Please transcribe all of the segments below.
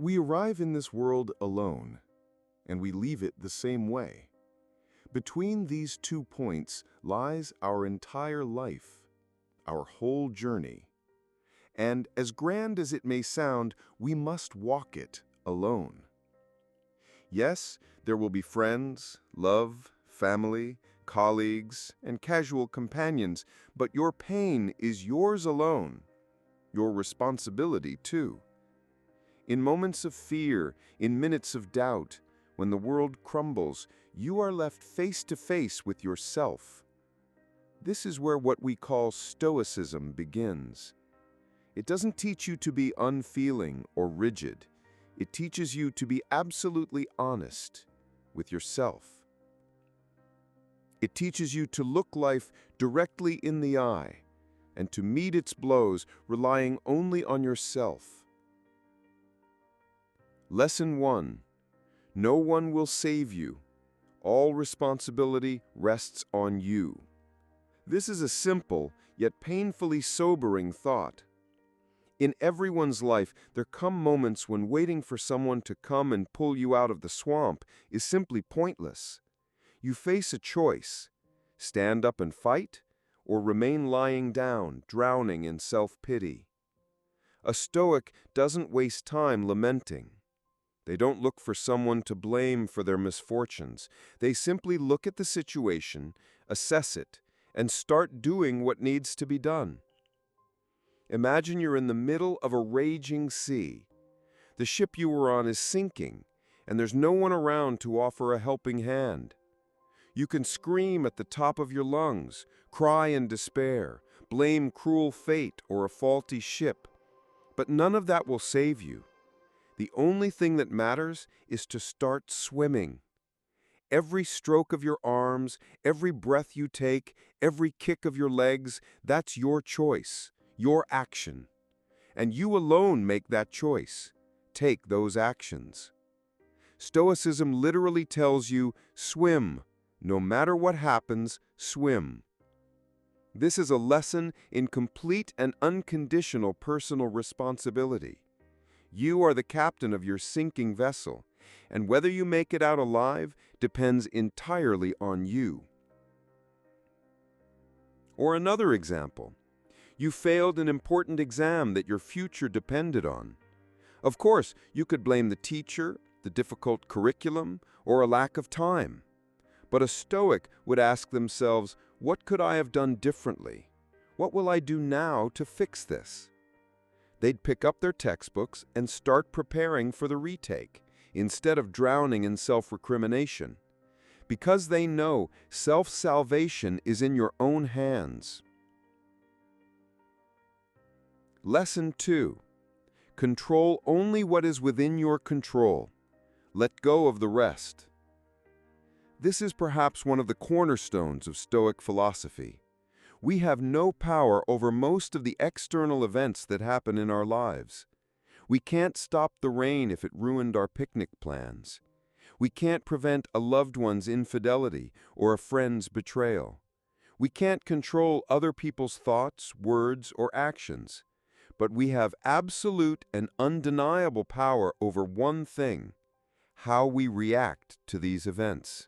We arrive in this world alone, and we leave it the same way. Between these 2 points lies our entire life, our whole journey. And as grand as it may sound, we must walk it alone. Yes, there will be friends, love, family, colleagues, and casual companions, but your pain is yours alone, your responsibility too. In moments of fear, in minutes of doubt, when the world crumbles, you are left face to face with yourself. This is where what we call stoicism begins. It doesn't teach you to be unfeeling or rigid. It teaches you to be absolutely honest with yourself. It teaches you to look life directly in the eye and to meet its blows relying only on yourself. Lesson 1. No one will save you. All responsibility rests on you. This is a simple, yet painfully sobering thought. In everyone's life, there come moments when waiting for someone to come and pull you out of the swamp is simply pointless. You face a choice: stand up and fight, or remain lying down, drowning in self-pity. A Stoic doesn't waste time lamenting. They don't look for someone to blame for their misfortunes. They simply look at the situation, assess it, and start doing what needs to be done. Imagine you're in the middle of a raging sea. The ship you were on is sinking, and there's no one around to offer a helping hand. You can scream at the top of your lungs, cry in despair, blame cruel fate or a faulty ship, but none of that will save you. The only thing that matters is to start swimming. Every stroke of your arms, every breath you take, every kick of your legs, that's your choice, your action. And you alone make that choice. Take those actions. Stoicism literally tells you, swim. No matter what happens, swim. This is a lesson in complete and unconditional personal responsibility. You are the captain of your sinking vessel, and whether you make it out alive depends entirely on you. Or another example. You failed an important exam that your future depended on. Of course, you could blame the teacher, the difficult curriculum, or a lack of time. But a Stoic would ask themselves, what could I have done differently? What will I do now to fix this? They'd pick up their textbooks and start preparing for the retake, instead of drowning in self-recrimination. Because they know self-salvation is in your own hands. Lesson 2. Control only what is within your control. Let go of the rest. This is perhaps one of the cornerstones of Stoic philosophy. We have no power over most of the external events that happen in our lives. We can't stop the rain if it ruined our picnic plans. We can't prevent a loved one's infidelity or a friend's betrayal. We can't control other people's thoughts, words, or actions. But we have absolute and undeniable power over one thing: how we react to these events.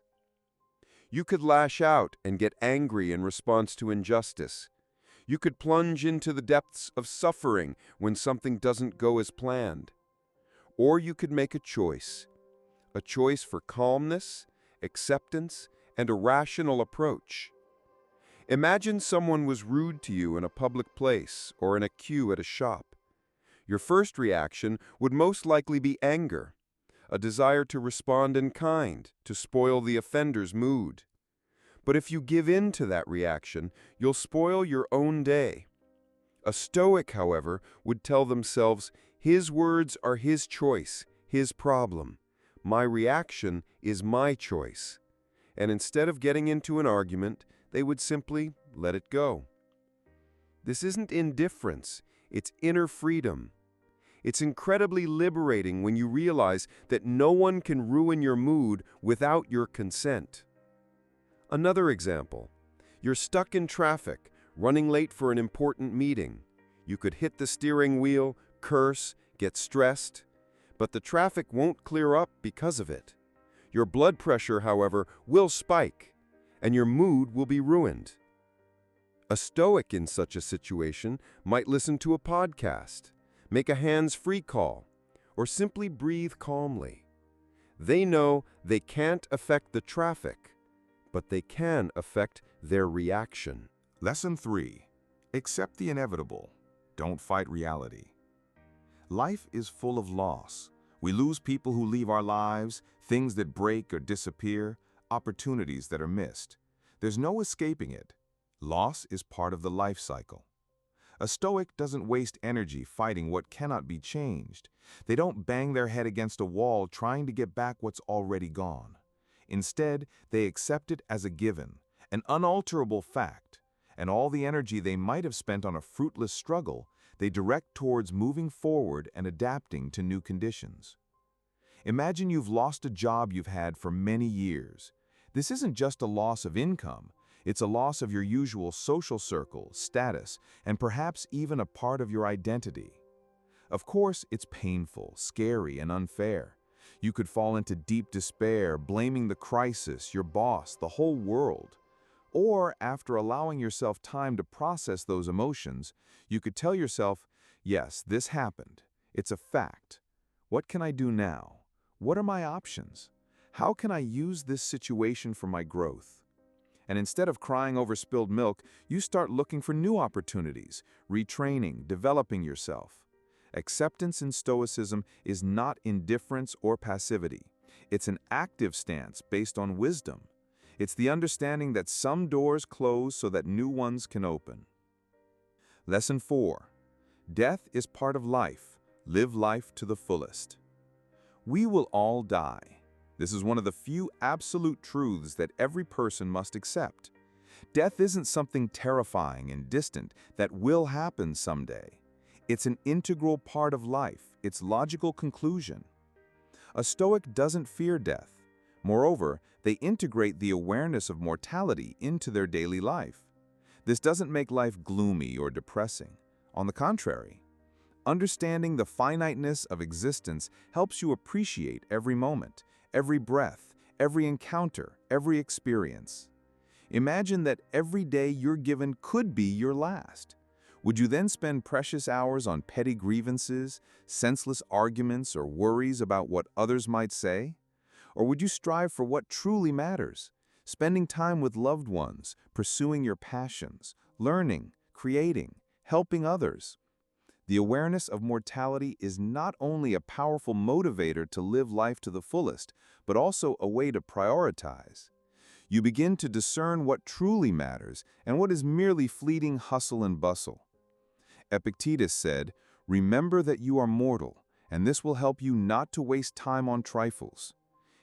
You could lash out and get angry in response to injustice. You could plunge into the depths of suffering when something doesn't go as planned. Or you could make a choice for calmness, acceptance, and a rational approach. Imagine someone was rude to you in a public place or in a queue at a shop. Your first reaction would most likely be anger, a desire to respond in kind, to spoil the offender's mood. But if you give in to that reaction, you'll spoil your own day. A Stoic, however, would tell themselves, his words are his choice, his problem. My reaction is my choice. And instead of getting into an argument, they would simply let it go. This isn't indifference, it's inner freedom. It's incredibly liberating when you realize that no one can ruin your mood without your consent. Another example. You're stuck in traffic, running late for an important meeting. You could hit the steering wheel, curse, get stressed. but the traffic won't clear up because of it. Your blood pressure, however, will spike, and your mood will be ruined. A Stoic in such a situation might listen to a podcast, make a hands-free call, or simply breathe calmly. They know they can't affect the traffic, but they can affect their reaction. Lesson 3. Accept the inevitable. Don't fight reality. Life is full of loss. We lose people who leave our lives, things that break or disappear, opportunities that are missed. There's no escaping it. Loss is part of the life cycle. A Stoic doesn't waste energy fighting what cannot be changed. They don't bang their head against a wall trying to get back what's already gone. Instead, they accept it as a given, an unalterable fact, and all the energy they might have spent on a fruitless struggle, they direct towards moving forward and adapting to new conditions. Imagine you've lost a job you've had for many years. This isn't just a loss of income. It's a loss of your usual social circle, status, and perhaps even a part of your identity. Of course, it's painful, scary, and unfair. You could fall into deep despair, blaming the crisis, your boss, the whole world. Or, after allowing yourself time to process those emotions, you could tell yourself, yes, this happened. It's a fact. What can I do now? What are my options? How can I use this situation for my growth? And instead of crying over spilled milk, you start looking for new opportunities, retraining, developing yourself. Acceptance in Stoicism is not indifference or passivity. It's an active stance based on wisdom. It's the understanding that some doors close so that new ones can open. Lesson 4. Death is part of life. Live life to the fullest. We will all die. This is one of the few absolute truths that every person must accept. Death isn't something terrifying and distant that will happen someday. It's an integral part of life, its logical conclusion. A Stoic doesn't fear death. Moreover, they integrate the awareness of mortality into their daily life. This doesn't make life gloomy or depressing. On the contrary, understanding the finiteness of existence helps you appreciate every moment, every breath, every encounter, every experience. Imagine that every day you're given could be your last. Would you then spend precious hours on petty grievances, senseless arguments, or worries about what others might say? Or would you strive for what truly matters, spending time with loved ones, pursuing your passions, learning, creating, helping others? The awareness of mortality is not only a powerful motivator to live life to the fullest, but also a way to prioritize. You begin to discern what truly matters and what is merely fleeting hustle and bustle. Epictetus said, "Remember that you are mortal, and this will help you not to waste time on trifles."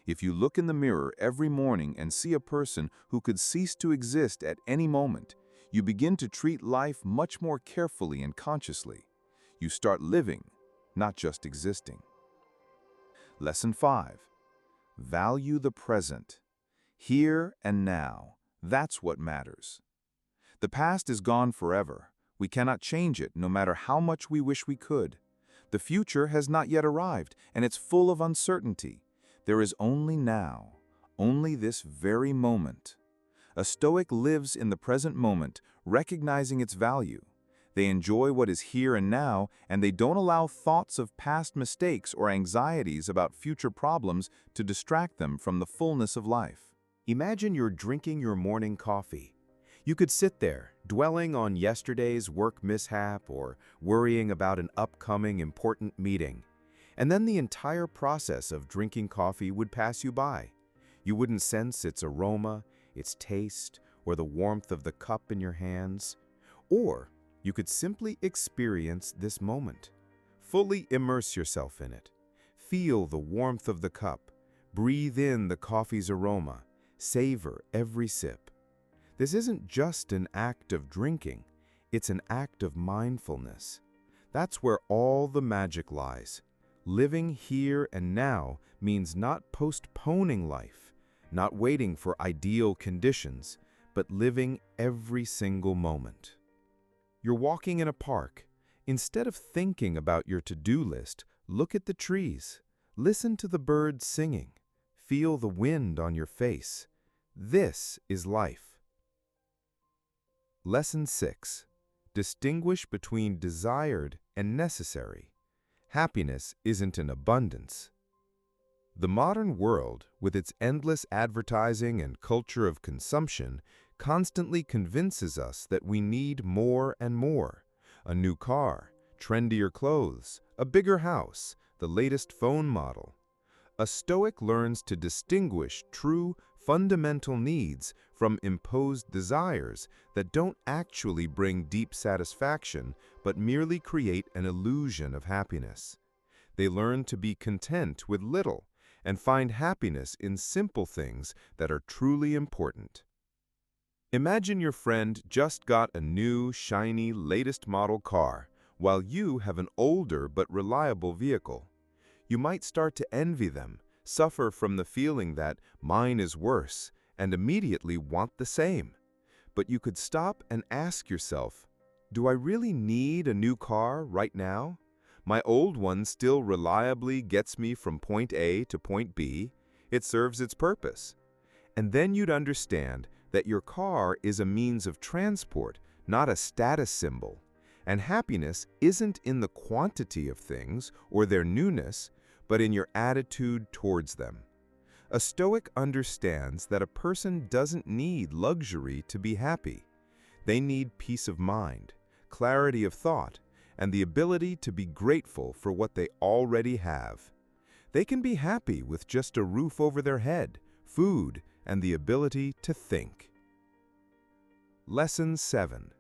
If you look in the mirror every morning and see a person who could cease to exist at any moment, you begin to treat life much more carefully and consciously. You start living, not just existing. Lesson 5. Value the present. Here and now. That's what matters. The past is gone forever. We cannot change it, no matter how much we wish we could. The future has not yet arrived, and it's full of uncertainty. There is only now, only this very moment. A Stoic lives in the present moment, recognizing its value. They enjoy what is here and now, and they don't allow thoughts of past mistakes or anxieties about future problems to distract them from the fullness of life. Imagine you're drinking your morning coffee. You could sit there, dwelling on yesterday's work mishap or worrying about an upcoming important meeting. And then the entire process of drinking coffee would pass you by. You wouldn't sense its aroma, its taste, or the warmth of the cup in your hands. Or you could simply experience this moment. Fully immerse yourself in it. Feel the warmth of the cup. Breathe in the coffee's aroma. Savor every sip. This isn't just an act of drinking. It's an act of mindfulness. That's where all the magic lies. Living here and now means not postponing life, not waiting for ideal conditions, but living every single moment. You're walking in a park. Instead of thinking about your to-do list, look at the trees. Listen to the birds singing. Feel the wind on your face. This is life. Lesson 6. Distinguish between desired and necessary. Happiness isn't an abundance. The modern world, with its endless advertising and culture of consumption, constantly convinces us that we need more and more. A new car, trendier clothes, a bigger house, the latest phone model. A Stoic learns to distinguish true, fundamental needs from imposed desires that don't actually bring deep satisfaction but merely create an illusion of happiness. They learn to be content with little and find happiness in simple things that are truly important. Imagine your friend just got a new, shiny, latest model car, while you have an older but reliable vehicle. You might start to envy them, suffer from the feeling that mine is worse, and immediately want the same. But you could stop and ask yourself, do I really need a new car right now? My old one still reliably gets me from point A to point B. It serves its purpose. And then you'd understand that your car is a means of transport, not a status symbol. And happiness isn't in the quantity of things or their newness, but in your attitude towards them. A Stoic understands that a person doesn't need luxury to be happy. They need peace of mind, clarity of thought, and the ability to be grateful for what they already have. They can be happy with just a roof over their head, food, and the ability to think. Lesson 7.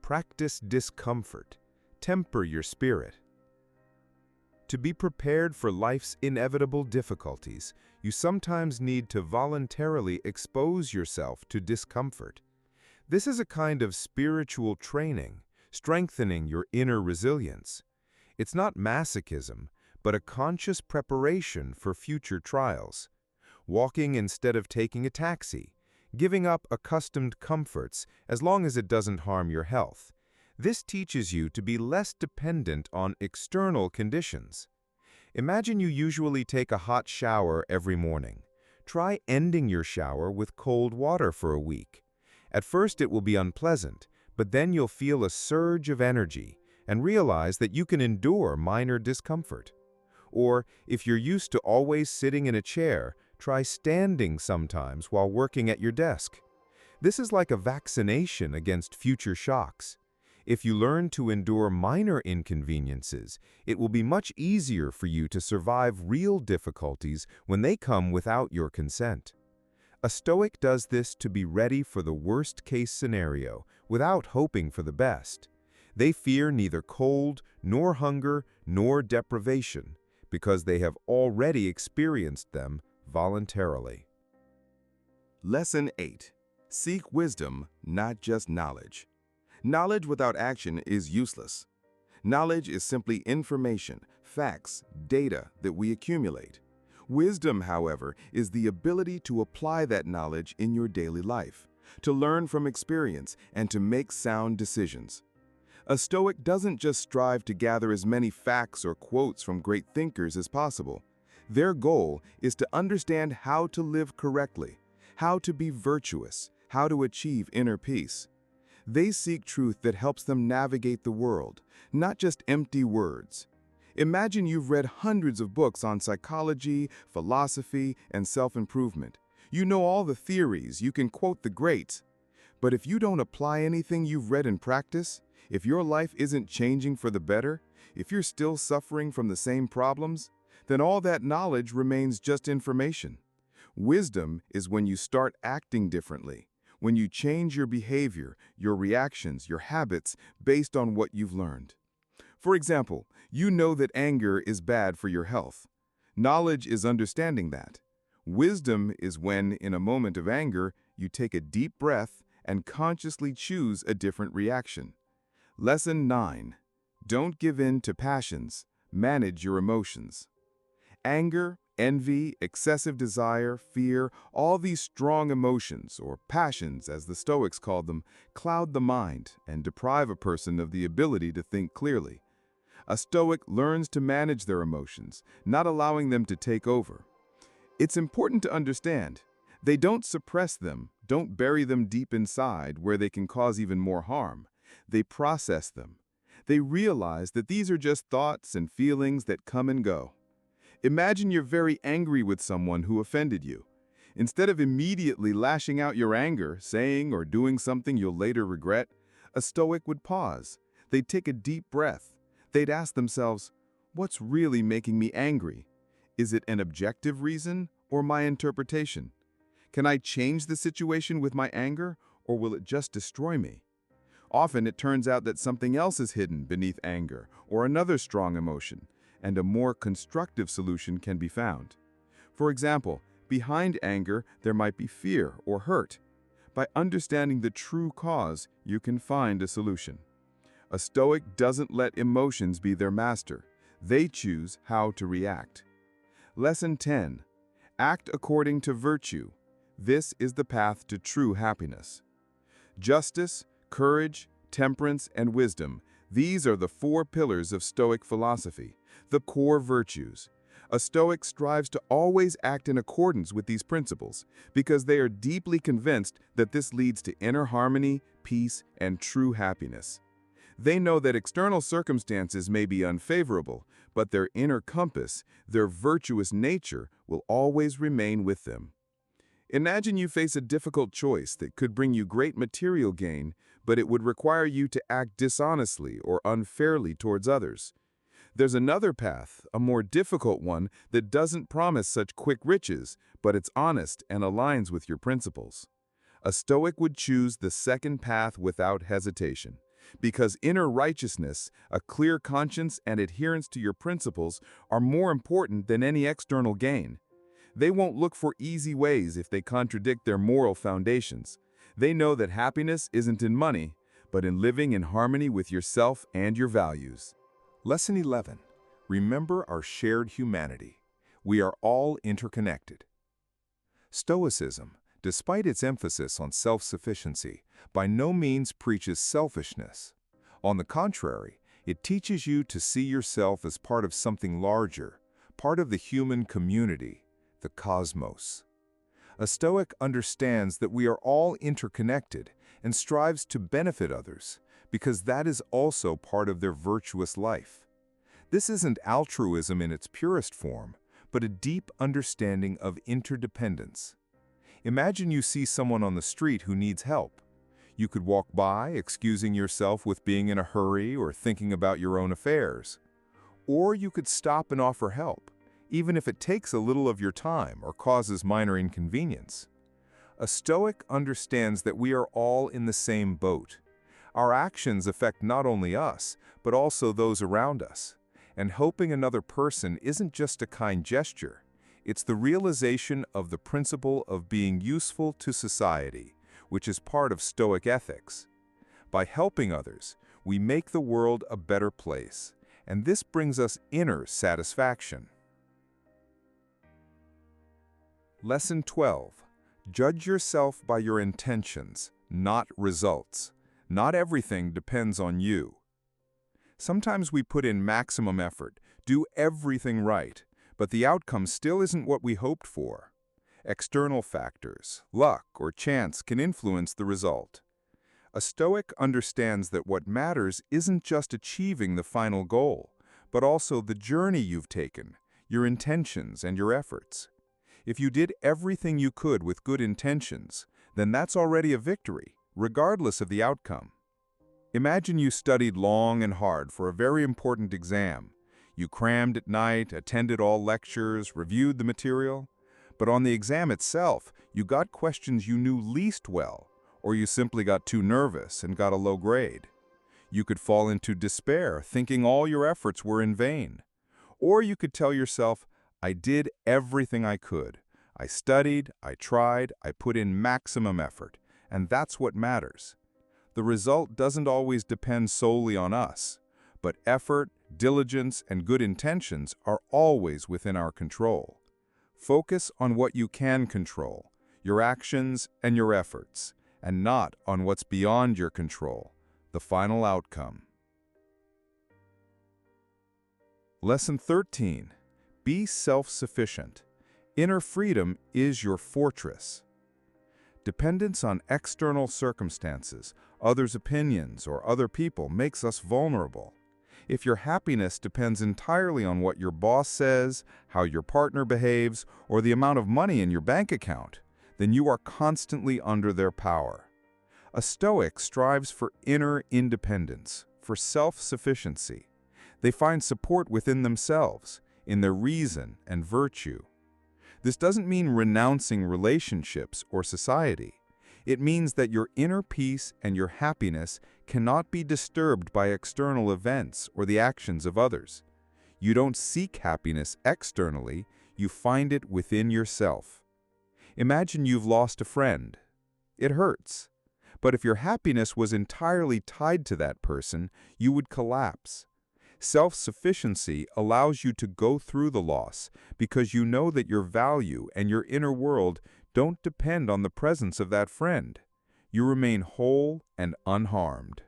Practice discomfort. Temper your spirit. To be prepared for life's inevitable difficulties, you sometimes need to voluntarily expose yourself to discomfort. This is a kind of spiritual training, strengthening your inner resilience. It's not masochism, but a conscious preparation for future trials. Walking instead of taking a taxi, giving up accustomed comforts as long as it doesn't harm your health. This teaches you to be less dependent on external conditions. Imagine you usually take a hot shower every morning. Try ending your shower with cold water for a week. At first it will be unpleasant, but then you'll feel a surge of energy and realize that you can endure minor discomfort. Or, if you're used to always sitting in a chair, try standing sometimes while working at your desk. This is like a vaccination against future shocks. If you learn to endure minor inconveniences, it will be much easier for you to survive real difficulties when they come without your consent. A Stoic does this to be ready for the worst-case scenario without hoping for the best. They fear neither cold, nor hunger, nor deprivation, because they have already experienced them voluntarily. Lesson 8. Seek wisdom, not just knowledge. Knowledge without action is useless. Knowledge is simply information, facts, data that we accumulate. Wisdom, however, is the ability to apply that knowledge in your daily life, to learn from experience, and to make sound decisions. A Stoic doesn't just strive to gather as many facts or quotes from great thinkers as possible. Their goal is to understand how to live correctly, how to be virtuous, how to achieve inner peace. They seek truth that helps them navigate the world, not just empty words. Imagine you've read hundreds of books on psychology, philosophy, and self-improvement. You know all the theories, you can quote the greats. But if you don't apply anything you've read in practice, if your life isn't changing for the better, if you're still suffering from the same problems, then all that knowledge remains just information. Wisdom is when you start acting differently, when you change your behavior, your reactions, your habits based on what you've learned. For example, you know that anger is bad for your health. Knowledge is understanding that. Wisdom is when, in a moment of anger, you take a deep breath and consciously choose a different reaction. Lesson 9. Don't give in to passions. Manage your emotions. Anger, envy, excessive desire, fear, all these strong emotions, or passions as the Stoics called them, cloud the mind and deprive a person of the ability to think clearly. A Stoic learns to manage their emotions, not allowing them to take over. It's important to understand, they don't suppress them, don't bury them deep inside where they can cause even more harm. They process them. They realize that these are just thoughts and feelings that come and go. Imagine you're very angry with someone who offended you. Instead of immediately lashing out your anger, saying or doing something you'll later regret, a Stoic would pause. They'd take a deep breath. They'd ask themselves, what's really making me angry? Is it an objective reason or my interpretation? Can I change the situation with my anger, or will it just destroy me? Often it turns out that something else is hidden beneath anger or another strong emotion, and a more constructive solution can be found. For example, behind anger there might be fear or hurt. By understanding the true cause, you can find a solution. A Stoic doesn't let emotions be their master. They choose how to react. Lesson 10. Act according to virtue. This is the path to true happiness. Justice, courage, temperance, and wisdom. These are the 4 pillars of Stoic philosophy, the core virtues. A Stoic strives to always act in accordance with these principles because they are deeply convinced that this leads to inner harmony, peace, and true happiness. They know that external circumstances may be unfavorable, but their inner compass, their virtuous nature, will always remain with them. Imagine you face a difficult choice that could bring you great material gain, but it would require you to act dishonestly or unfairly towards others. There's another path, a more difficult one, that doesn't promise such quick riches, but it's honest and aligns with your principles. A Stoic would choose the second path without hesitation, because inner righteousness, a clear conscience, and adherence to your principles are more important than any external gain. They won't look for easy ways if they contradict their moral foundations. They know that happiness isn't in money, but in living in harmony with yourself and your values. Lesson 11. Remember our shared humanity. We are all interconnected. Stoicism, despite its emphasis on self-sufficiency, by no means preaches selfishness. On the contrary, it teaches you to see yourself as part of something larger, part of the human community, the cosmos. A Stoic understands that we are all interconnected and strives to benefit others, because that is also part of their virtuous life. This isn't altruism in its purest form, but a deep understanding of interdependence. Imagine you see someone on the street who needs help. You could walk by, excusing yourself with being in a hurry or thinking about your own affairs. Or you could stop and offer help, even if it takes a little of your time or causes minor inconvenience. A Stoic understands that we are all in the same boat. Our actions affect not only us, but also those around us. And helping another person isn't just a kind gesture. It's the realization of the principle of being useful to society, which is part of Stoic ethics. By helping others, we make the world a better place, and this brings us inner satisfaction. Lesson 12. Judge yourself by your intentions, not results. Not everything depends on you. Sometimes we put in maximum effort, do everything right, but the outcome still isn't what we hoped for. External factors, luck, or chance can influence the result. A Stoic understands that what matters isn't just achieving the final goal, but also the journey you've taken, your intentions, and your efforts. If you did everything you could with good intentions, then that's already a victory, regardless of the outcome. Imagine you studied long and hard for a very important exam. You crammed at night, attended all lectures, reviewed the material. But on the exam itself, you got questions you knew least well, or you simply got too nervous and got a low grade. You could fall into despair, thinking all your efforts were in vain. Or you could tell yourself, I did everything I could. I studied, I tried, I put in maximum effort, and that's what matters. The result doesn't always depend solely on us, but effort, diligence, and good intentions are always within our control. Focus on what you can control, your actions and your efforts, and not on what's beyond your control, the final outcome. Lesson 13. Be self-sufficient. Inner freedom is your fortress. Dependence on external circumstances, others' opinions, or other people makes us vulnerable. If your happiness depends entirely on what your boss says, how your partner behaves, or the amount of money in your bank account, then you are constantly under their power. A Stoic strives for inner independence, for self-sufficiency. They find support within themselves, in their reason and virtue. This doesn't mean renouncing relationships or society. It means that your inner peace and your happiness cannot be disturbed by external events or the actions of others. You don't seek happiness externally, you find it within yourself. Imagine you've lost a friend. It hurts. But if your happiness was entirely tied to that person, you would collapse. Self-sufficiency allows you to go through the loss because you know that your value and your inner world don't depend on the presence of that friend. You remain whole and unharmed.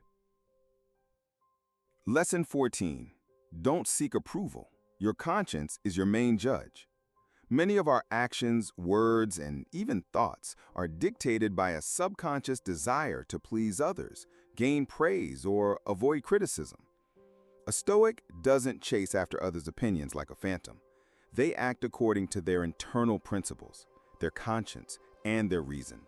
Lesson 14. Don't seek approval. Your conscience is your main judge. Many of our actions, words, and even thoughts are dictated by a subconscious desire to please others, gain praise, or avoid criticism. A Stoic doesn't chase after others' opinions like a phantom. They act according to their internal principles, their conscience, and their reason.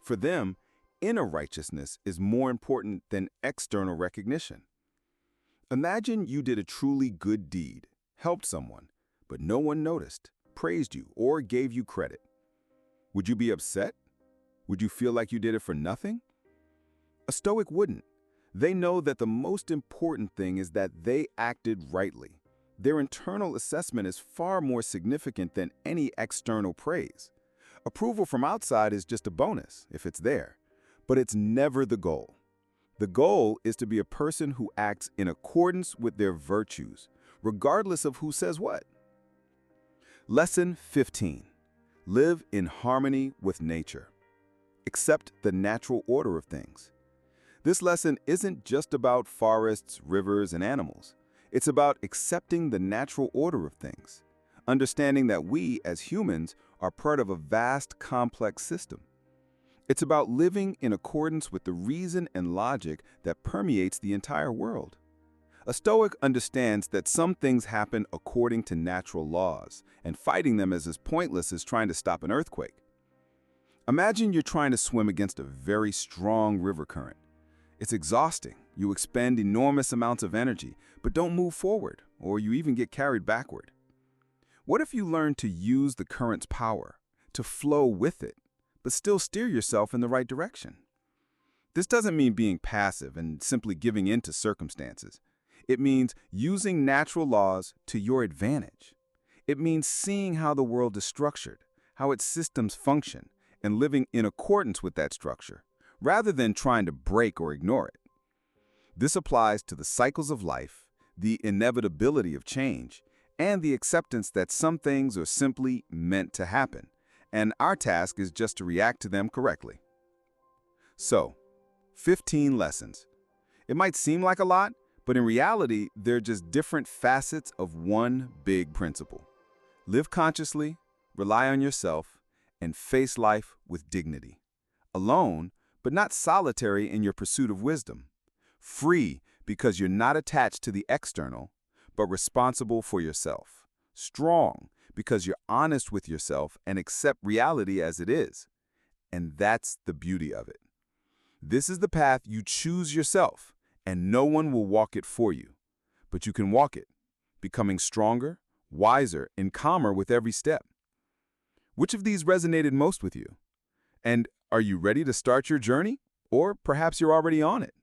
For them, inner righteousness is more important than external recognition. Imagine you did a truly good deed, helped someone, but no one noticed, praised you, or gave you credit. Would you be upset? Would you feel like you did it for nothing? A Stoic wouldn't. They know that the most important thing is that they acted rightly. Their internal assessment is far more significant than any external praise. Approval from outside is just a bonus, if it's there, but it's never the goal. The goal is to be a person who acts in accordance with their virtues, regardless of who says what. Lesson 15. Live in harmony with nature. Accept the natural order of things. This lesson isn't just about forests, rivers, and animals. It's about accepting the natural order of things, understanding that we, as humans, are part of a vast, complex system. It's about living in accordance with the reason and logic that permeates the entire world. A Stoic understands that some things happen according to natural laws, and fighting them is as pointless as trying to stop an earthquake. Imagine you're trying to swim against a very strong river current. It's exhausting. You expend enormous amounts of energy, but don't move forward, or you even get carried backward. What if you learn to use the current's power, to flow with it, but still steer yourself in the right direction? This doesn't mean being passive and simply giving in to circumstances. It means using natural laws to your advantage. It means seeing how the world is structured, how its systems function, and living in accordance with that structure, rather than trying to break or ignore it. This applies to the cycles of life, the inevitability of change, and the acceptance that some things are simply meant to happen, and our task is just to react to them correctly. So, 15 lessons. It might seem like a lot, but in reality, they're just different facets of one big principle. Live consciously, rely on yourself, and face life with dignity. Alone, but not solitary in your pursuit of wisdom. Free because you're not attached to the external, but responsible for yourself. Strong because you're honest with yourself and accept reality as it is. And that's the beauty of it. This is the path you choose yourself, and no one will walk it for you. But you can walk it, becoming stronger, wiser, and calmer with every step. Which of these resonated most with you? And are you ready to start your journey? Or perhaps you're already on it?